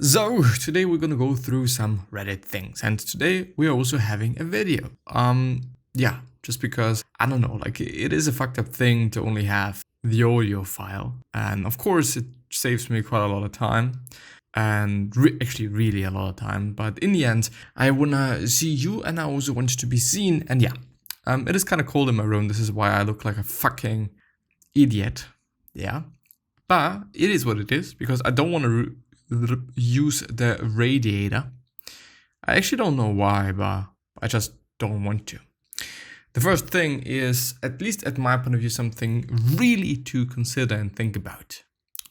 So today we're gonna go through some Reddit things, and today we are also having a video. Yeah, just because I don't know, like it is a fucked up thing to only have the audio file, and of course it saves me quite a lot of time, and actually really a lot of time. But in the end, I wanna see you, and I also want to be seen, and yeah, it is kind of cold in my room. This is why I look like a fucking idiot. Yeah, but it is what it is because I don't want to use the radiator. I actually don't know why, but I just don't want to. The first thing is, at least at my point of view, something really to consider and think about.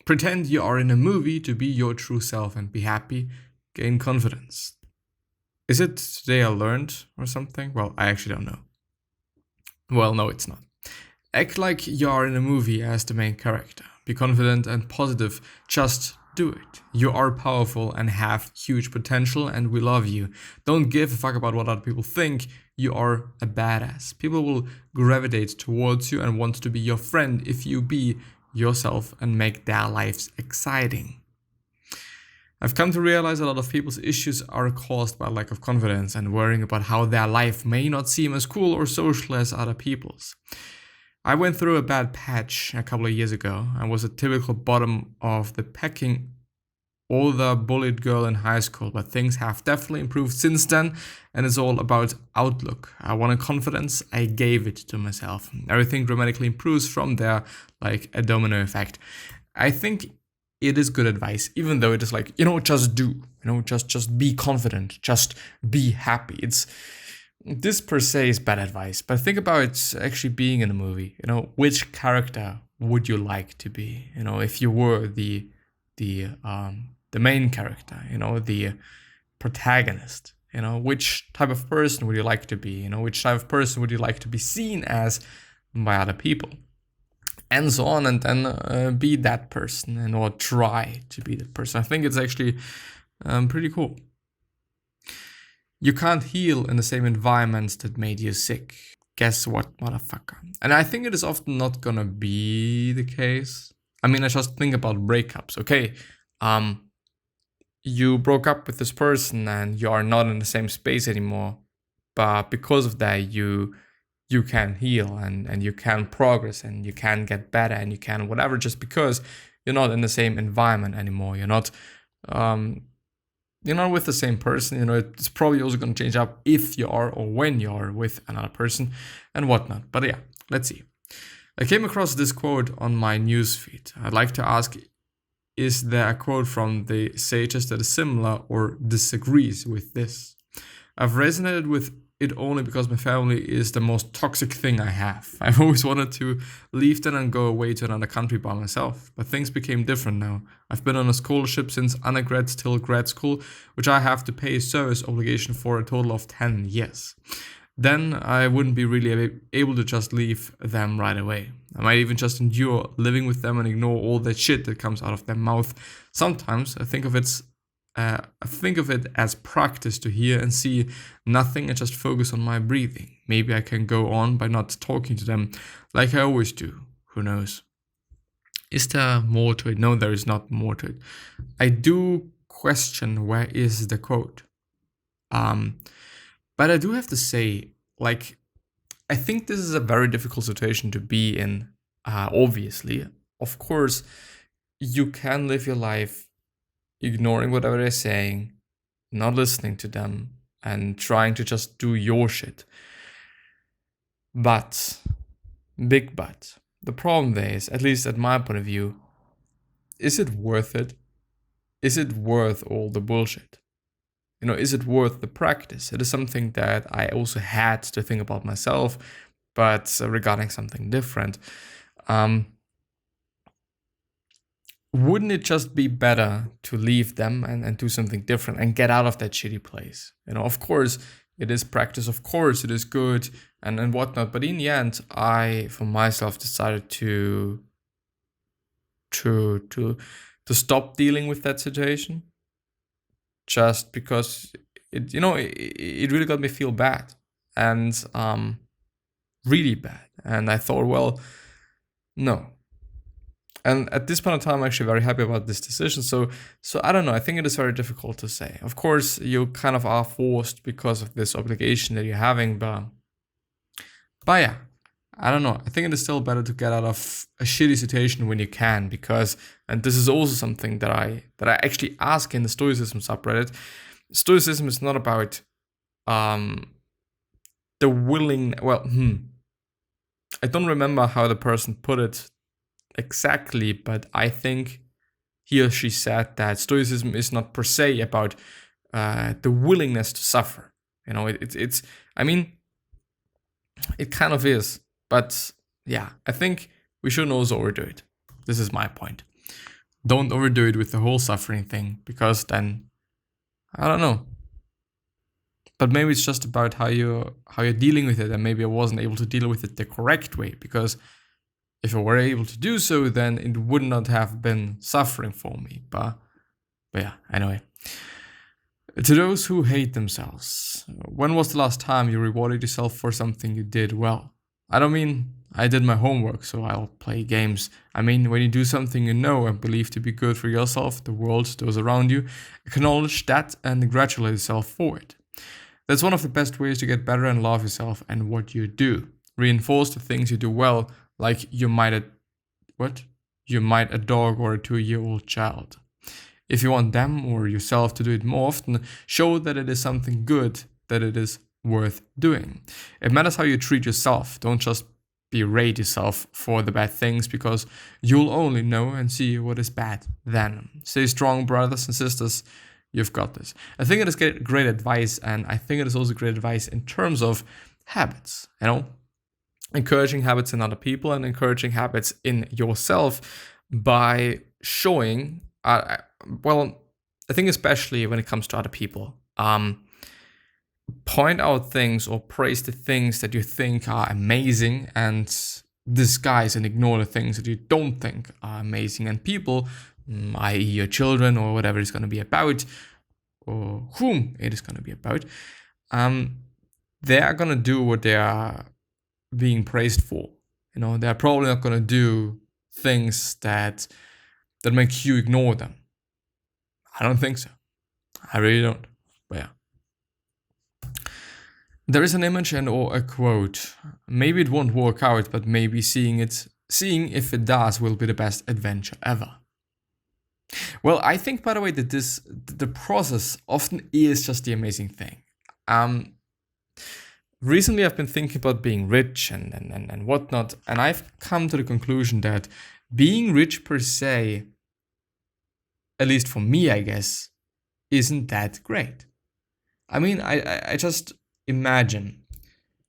Pretend you are in a movie to be your true self and be happy, gain confidence. Is it today I learned or something? Well, I actually don't know. Well, no, it's not. Act like you are in a movie as the main character. Be confident and positive. Just do it. You are powerful and have huge potential, and we love you. Don't give a fuck about what other people think. You are a badass. People will gravitate towards you and want to be your friend if you be yourself and make their lives exciting. I've come to realize a lot of people's issues are caused by lack of confidence and worrying about how their life may not seem as cool or social as other people's. I went through a bad patch a couple of years ago and was a typical bottom of the pecking older bullied girl in high school, but things have definitely improved since then, and it's all about outlook. I wanted confidence, I gave it to myself. Everything dramatically improves from there, like a domino effect. I think it is good advice, even though it is like, just do, just be confident, just be happy. This per se is bad advice, but think about actually being in a movie. Which character would you like to be? If you were the main character, the protagonist. Which type of person would you like to be? Which type of person would you like to be seen as by other people? And so on, and then be that person, or try to be that person. I think it's actually pretty cool. You can't heal in the same environment that made you sick. Guess what, motherfucker? And I think it is often not gonna be the case. I mean, I just think about breakups. Okay, you broke up with this person and you are not in the same space anymore. But because of that, you can heal and you can progress and you can get better and you can whatever, just because you're not in the same environment anymore. You're not with the same person. It's probably also going to change up if you are or when you are with another person and whatnot. But yeah, let's see. I came across this quote on my newsfeed. I'd like to ask, is there a quote from the sages that is similar or disagrees with this? I've resonated with it only because my family is the most toxic thing I have. I've always wanted to leave them and go away to another country by myself, but things became different now. I've been on a scholarship since undergrad till grad school, which I have to pay a service obligation for a total of 10 years. Then I wouldn't be really able to just leave them right away. I might even just endure living with them and ignore all that shit that comes out of their mouth. Sometimes I think of it as practice to hear and see nothing and just focus on my breathing. Maybe I can go on by not talking to them like I always do. Who knows? Is there more to it? No, there is not more to it. I do question where is the quote. But I do have to say, I think this is a very difficult situation to be in. Obviously, of course, you can live your life ignoring whatever they're saying, not listening to them, and trying to just do your shit. But, big but, the problem there is, at least at my point of view, is it worth it? Is it worth all the bullshit? Is it worth the practice? It is something that I also had to think about myself, but regarding something different. Wouldn't it just be better to leave them and do something different and get out of that shitty place? Of course, it is practice. Of course, it is good and whatnot. But in the end, I, for myself, decided to stop dealing with that situation. Just because it really got me feel bad and really bad. And I thought, well, no. And at this point in time, I'm actually very happy about this decision. So I don't know. I think it is very difficult to say. Of course, you kind of are forced because of this obligation that you're having, but yeah, I don't know. I think it is still better to get out of a shitty situation when you can, because, and this is also something that I actually ask in the Stoicism subreddit. Stoicism is not about the willing. Well, I don't remember how the person put it exactly, but I think he or she said that Stoicism is not per se about the willingness to suffer. You know, it's. I mean, it kind of is, but yeah, I think we shouldn't also overdo it. This is my point. Don't overdo it with the whole suffering thing, because then, I don't know. But maybe it's just about how you're dealing with it, and maybe I wasn't able to deal with it the correct way, because if I were able to do so, then it would not have been suffering for me. But yeah, anyway. To those who hate themselves, when was the last time you rewarded yourself for something you did well? I don't mean I did my homework, so I'll play games. I mean, when you do something you know and believe to be good for yourself, the world, those around you, acknowledge that and congratulate yourself for it. That's one of the best ways to get better and love yourself and what you do. Reinforce the things you do well, like you might a dog or a 2-year-old child. If you want them or yourself to do it more often, show that it is something good, that it is worth doing. It matters how you treat yourself. Don't just berate yourself for the bad things, because you'll only know and see what is bad then. Stay strong, brothers and sisters. You've got this. I think it is great advice, and I think it is also great advice in terms of habits, you know? Encouraging habits in other people and encouraging habits in yourself by showing, well, I think especially when it comes to other people, point out things or praise the things that you think are amazing and disguise and ignore the things that you don't think are amazing. And people, i.e. your children or whatever it's going to be about, or whom it is going to be about, they are going to do what they are being praised for. You know, they're probably not going to do things that make you ignore them. I don't think so. I really don't. But yeah. There is an image and or a quote. Maybe it won't work out, but maybe seeing if it does will be the best adventure ever. Well, I think, by the way, that the process often is just the amazing thing. Recently, I've been thinking about being rich and whatnot, and I've come to the conclusion that being rich per se, at least for me, I guess, isn't that great. I mean, I just imagine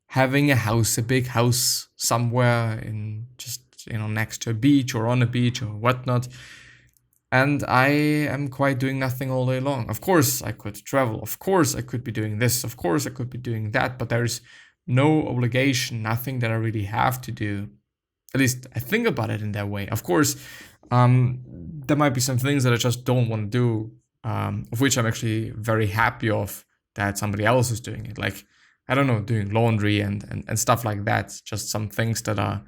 having a big house somewhere in just, next to a beach or on a beach or whatnot, and I am quite doing nothing all day long. Of course, I could travel. Of course, I could be doing this. Of course, I could be doing that. But there's no obligation, nothing that I really have to do. At least I think about it in that way. Of course, there might be some things that I just don't want to do, of which I'm actually very happy of that somebody else is doing it. Like, I don't know, doing laundry and stuff like that. Just some things that are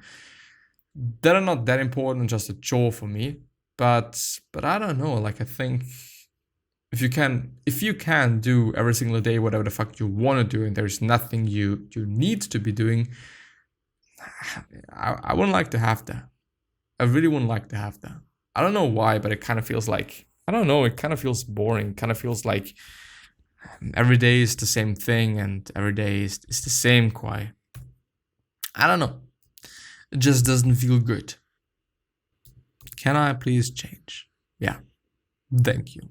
not that important, just a chore for me. But I don't know, like, I think if you can do every single day whatever the fuck you want to do, and there's nothing you need to be doing, I wouldn't like to have that. I really wouldn't like to have that. I don't know why, but it kind of feels like, I don't know, it kind of feels boring. It kind of feels like every day is the same thing and every day is the same quite. I don't know. It just doesn't feel good. Can I please change? Yeah. Thank you.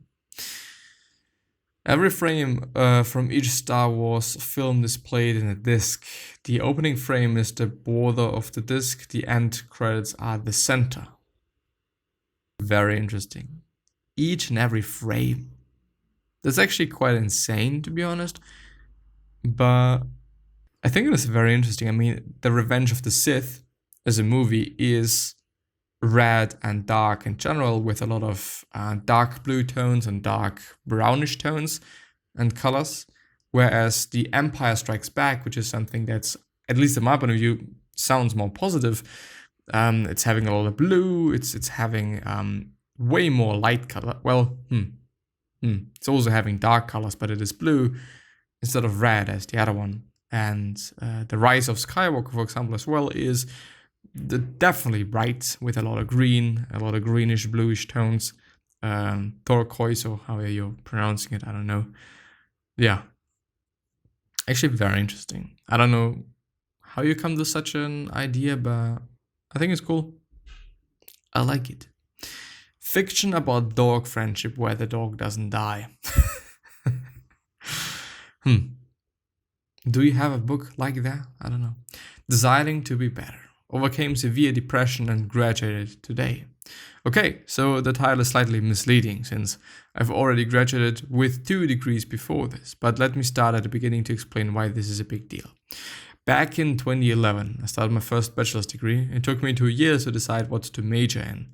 Every frame from each Star Wars film is played in a disc. The opening frame is the border of the disc. The end credits are the center. Very interesting. Each and every frame. That's actually quite insane, to be honest. But I think it is very interesting. I mean, The Revenge of the Sith as a movie is red and dark in general, with a lot of dark blue tones and dark brownish tones and colors. Whereas The Empire Strikes Back, which is something that's, at least in my point of view, sounds more positive, It's having a lot of blue. It's having way more light color. Well, it's also having dark colors, but it is blue instead of red as the other one. And the Rise of Skywalker, for example, as well, is definitely bright with a lot of green, a lot of greenish, bluish tones. Turquoise, or however you're pronouncing it, I don't know. Yeah. Actually, very interesting. I don't know how you come to such an idea, but I think it's cool. I like it. Fiction about dog friendship where the dog doesn't die. Do you have a book like that? I don't know. Deciding to be better. Overcame severe depression and graduated today. Okay, so the title is slightly misleading since I've already graduated with 2 degrees before this, but let me start at the beginning to explain why this is a big deal. Back in 2011, I started my first bachelor's degree. It took me 2 years to decide what to major in.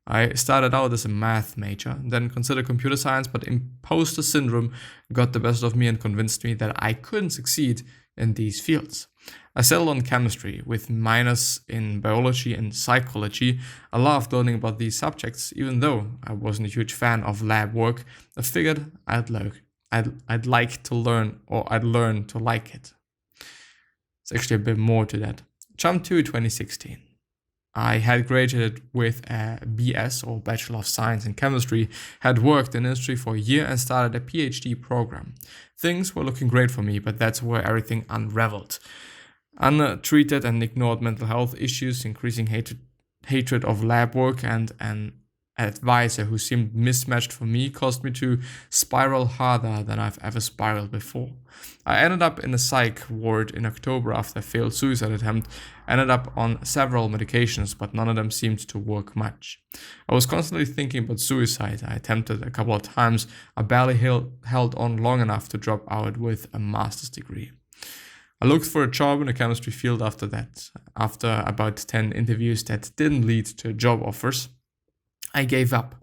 I started out as a math major, then considered computer science, but imposter syndrome got the best of me and convinced me that I couldn't succeed in these fields. I settled on chemistry with minors in biology and psychology. I loved learning about these subjects, even though I wasn't a huge fan of lab work. I figured I'd like to learn, or I'd learn to like it. It's actually a bit more to that. Jump to 2016. I had graduated with a BS, or Bachelor of Science in Chemistry, had worked in industry for a year and started a PhD program. Things were looking great for me, but that's where everything unraveled. Untreated and ignored mental health issues, increasing hatred of lab work, and an advisor who seemed mismatched for me caused me to spiral harder than I've ever spiraled before. I ended up in a psych ward in October after a failed suicide attempt. Ended up on several medications, but none of them seemed to work much. I was constantly thinking about suicide. I attempted a couple of times. I barely held on long enough to drop out with a master's degree. I looked for a job in the chemistry field after that. After about 10 interviews that didn't lead to job offers, I gave up.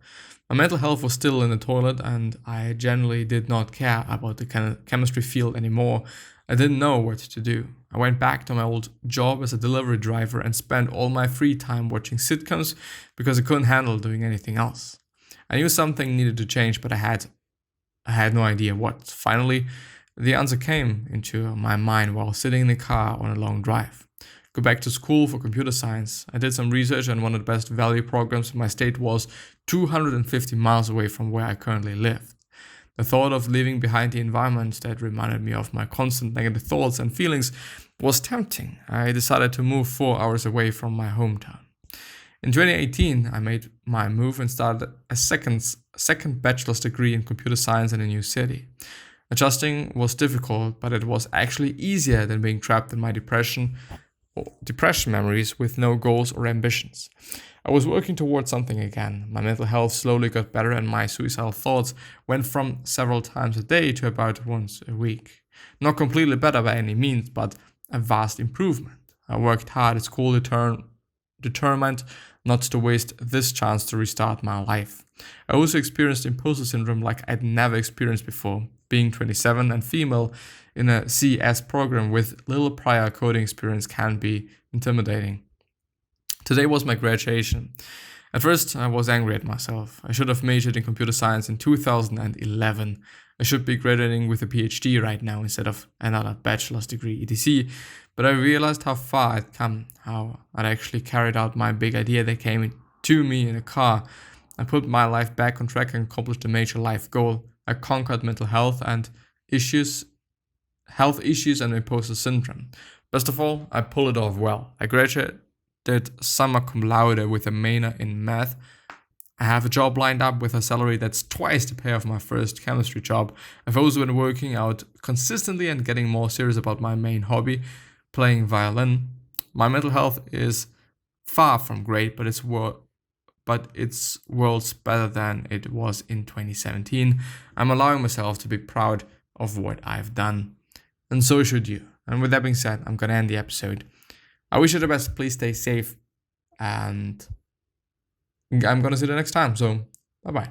My mental health was still in the toilet, and I generally did not care about the chemistry field anymore. I didn't know what to do. I went back to my old job as a delivery driver and spent all my free time watching sitcoms because I couldn't handle doing anything else. I knew something needed to change, but I had no idea what. Finally, the answer came into my mind while sitting in the car on a long drive. Go back to school for computer science. I did some research, and one of the best value programs in my state was 250 miles away from where I currently lived. The thought of leaving behind the environment that reminded me of my constant negative thoughts and feelings was tempting. I decided to move 4 hours away from my hometown. In 2018, I made my move and started a second bachelor's degree in computer science in a new city. Adjusting was difficult, but it was actually easier than being trapped in my depression memories with no goals or ambitions. I was working towards something again. My mental health slowly got better, and my suicidal thoughts went from several times a day to about once a week. Not completely better by any means, but a vast improvement. I worked hard at school, determined not to waste this chance to restart my life. I also experienced imposter syndrome like I'd never experienced before. Being 27 and female in a CS program with little prior coding experience can be intimidating. Today was my graduation. At first, I was angry at myself. I should have majored in computer science in 2011. I should be graduating with a PhD right now instead of another bachelor's degree, etc. But I realized how far I'd come, how I'd actually carried out my big idea that came to me in a car. I put my life back on track and accomplished a major life goal. I conquered mental health issues and imposter syndrome. Best of all, I pulled it off well. I graduated summa cum laude with a minor in math. I have a job lined up with a salary that's twice the pay of my first chemistry job. I've also been working out consistently and getting more serious about my main hobby, playing violin. My mental health is far from great, but it's worlds better than it was in 2017. I'm allowing myself to be proud of what I've done. And so should you. And with that being said, I'm gonna end the episode. I wish you the best. Please stay safe. And I'm gonna see you next time. So bye-bye.